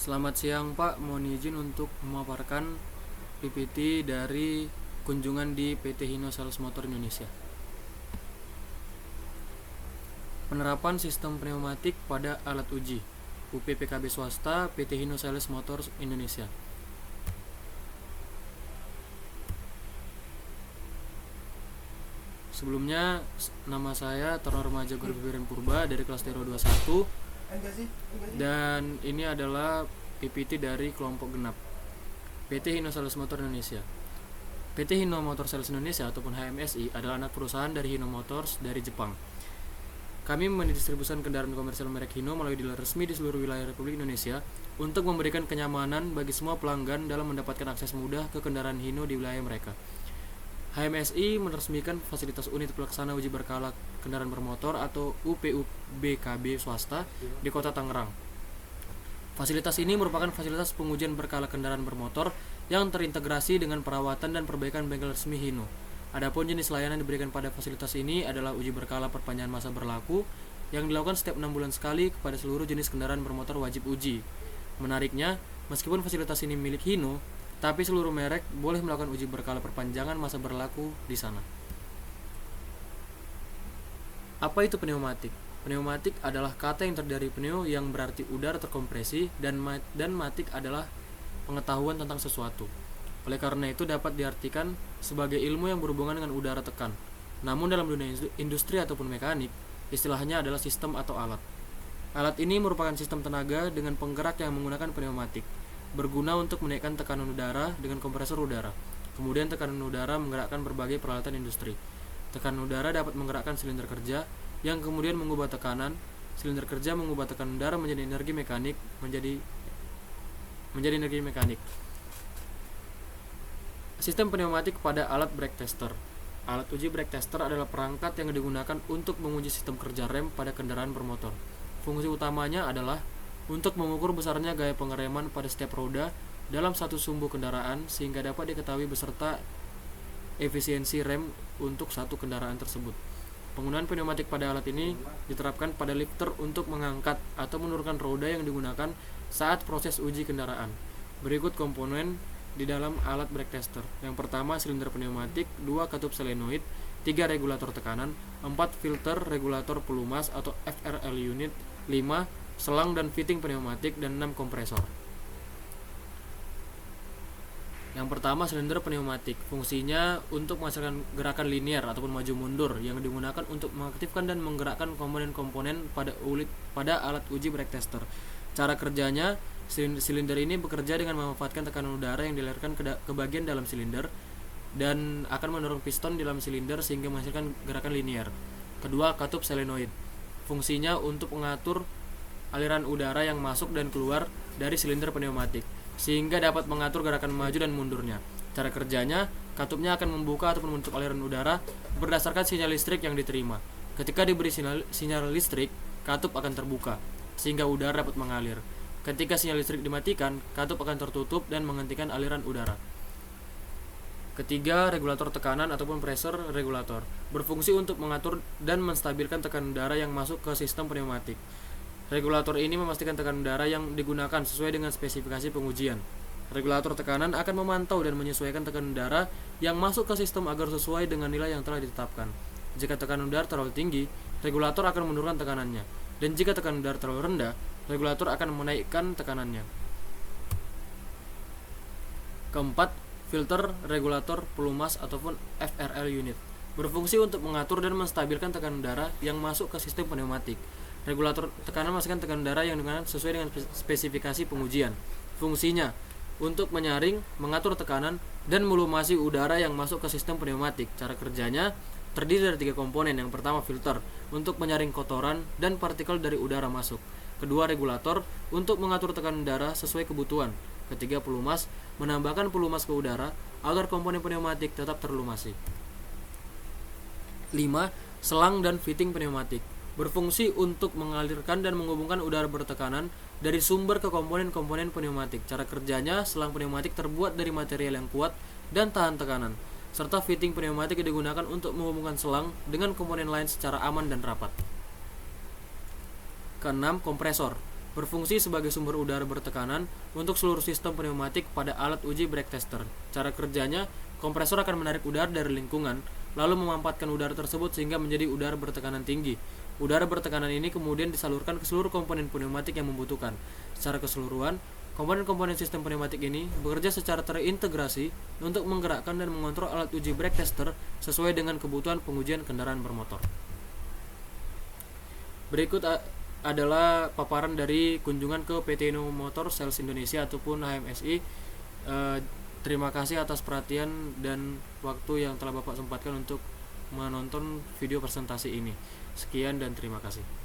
Selamat siang Pak, mohon izin untuk memaparkan PPT dari kunjungan di PT Hino Sales Motor Indonesia. Penerapan sistem pneumatik pada alat uji UPPKB swasta PT Hino Sales Motor Indonesia. Sebelumnya, nama saya Taruna Remaja Guru Biren Purba dari kelas Tero 21, dan ini adalah PPT dari kelompok genap PT Hino Sales Motor Indonesia. PT Hino Motor Sales Indonesia ataupun HMSI adalah anak perusahaan dari Hino Motors dari Jepang. Kami mendistribusikan kendaraan komersial merek Hino melalui dealer resmi di seluruh wilayah Republik Indonesia untuk memberikan kenyamanan bagi semua pelanggan dalam mendapatkan akses mudah ke kendaraan Hino di wilayah mereka. HMSI meresmikan fasilitas unit pelaksana uji berkala kendaraan bermotor atau UPU-BKB swasta di Kota Tangerang. Fasilitas ini merupakan fasilitas pengujian berkala kendaraan bermotor yang terintegrasi dengan perawatan dan perbaikan bengkel resmi Hino. Adapun jenis layanan yang diberikan pada fasilitas ini adalah uji berkala perpanjangan masa berlaku yang dilakukan setiap 6 bulan sekali kepada seluruh jenis kendaraan bermotor wajib uji. Menariknya, meskipun fasilitas ini milik Hino, tapi seluruh merek boleh melakukan uji berkala perpanjangan masa berlaku di sana. Apa itu pneumatik? Pneumatik adalah kata yang terdiri dari pneu yang berarti udara terkompresi dan matik adalah pengetahuan tentang sesuatu. Oleh karena itu dapat diartikan sebagai ilmu yang berhubungan dengan udara tekan. Namun dalam dunia industri ataupun mekanik, istilahnya adalah sistem atau alat. Alat ini merupakan sistem tenaga dengan penggerak yang menggunakan pneumatik, berguna untuk menaikkan tekanan udara dengan kompresor udara. Kemudian tekanan udara menggerakkan berbagai peralatan industri. Tekanan udara dapat menggerakkan silinder kerja yang kemudian mengubah tekanan. Silinder kerja mengubah tekanan udara menjadi energi mekanik menjadi energi mekanik. Sistem pneumatik pada alat brake tester. Alat uji brake tester adalah perangkat yang digunakan untuk menguji sistem kerja rem pada kendaraan bermotor. Fungsi utamanya adalah untuk mengukur besarnya gaya pengereman pada setiap roda dalam satu sumbu kendaraan sehingga dapat diketahui beserta efisiensi rem untuk satu kendaraan tersebut. Penggunaan pneumatik pada alat ini diterapkan pada lifter untuk mengangkat atau menurunkan roda yang digunakan saat proses uji kendaraan. Berikut komponen di dalam alat brake tester. Yang pertama, silinder pneumatik, 2 katup solenoid, 3 regulator tekanan, 4 filter regulator pelumas atau FRL unit, 5 selang dan fitting pneumatik, dan 6 kompresor. Yang pertama, silinder pneumatik. Fungsinya untuk menghasilkan gerakan linear ataupun maju mundur yang digunakan untuk mengaktifkan dan menggerakkan komponen-komponen pada alat uji brake tester. Cara kerjanya, silinder ini bekerja dengan memanfaatkan tekanan udara yang dilarikan ke bagian dalam silinder dan akan mendorong piston di dalam silinder sehingga menghasilkan gerakan linear. Kedua, katup solenoid. Fungsinya untuk mengatur aliran udara yang masuk dan keluar dari silinder pneumatik sehingga dapat mengatur gerakan maju dan mundurnya. Cara kerjanya, katupnya akan membuka ataupun menutup aliran udara berdasarkan sinyal listrik yang diterima. Ketika diberi sinyal listrik, katup akan terbuka sehingga udara dapat mengalir. Ketika sinyal listrik dimatikan, katup akan tertutup dan menghentikan aliran udara. Ketiga, regulator tekanan ataupun pressure regulator berfungsi untuk mengatur dan menstabilkan tekanan udara yang masuk ke sistem pneumatik. Regulator ini memastikan tekanan udara yang digunakan sesuai dengan spesifikasi pengujian. Regulator tekanan akan memantau dan menyesuaikan tekanan udara yang masuk ke sistem agar sesuai dengan nilai yang telah ditetapkan. Jika tekanan udara terlalu tinggi, regulator akan menurunkan tekanannya, dan jika tekanan udara terlalu rendah, regulator akan menaikkan tekanannya. Keempat, filter regulator pelumas ataupun FRL unit berfungsi untuk mengatur dan menstabilkan tekanan udara yang masuk ke sistem pneumatik. Regulator tekanan memastikan tekanan udara yang digunakan sesuai dengan spesifikasi pengujian. Fungsinya untuk menyaring, mengatur tekanan, dan melumasi udara yang masuk ke sistem pneumatik. Cara kerjanya terdiri dari 3 komponen. Yang pertama, filter untuk menyaring kotoran dan partikel dari udara masuk. Kedua, regulator untuk mengatur tekanan udara sesuai kebutuhan. Ketiga, pelumas menambahkan pelumas ke udara agar komponen pneumatik tetap terlumasi. 5. Selang dan fitting pneumatik berfungsi untuk mengalirkan dan menghubungkan udara bertekanan dari sumber ke komponen-komponen pneumatik. Cara kerjanya, selang pneumatik terbuat dari material yang kuat dan tahan tekanan, serta fitting pneumatik digunakan untuk menghubungkan selang dengan komponen lain secara aman dan rapat. Keenam, kompresor berfungsi sebagai sumber udara bertekanan untuk seluruh sistem pneumatik pada alat uji brake tester. Cara kerjanya, kompresor akan menarik udara dari lingkungan, lalu memampatkan udara tersebut sehingga menjadi udara bertekanan tinggi. Udara bertekanan ini kemudian disalurkan ke seluruh komponen pneumatik yang membutuhkan. Secara keseluruhan, komponen-komponen sistem pneumatik ini bekerja secara terintegrasi untuk menggerakkan dan mengontrol alat uji brake tester sesuai dengan kebutuhan pengujian kendaraan bermotor. Berikut adalah paparan dari kunjungan ke PT Inno Motor Sales Indonesia ataupun HMSI. Terima kasih atas perhatian dan waktu yang telah Bapak sempatkan untuk menonton video presentasi ini. Sekian dan terima kasih.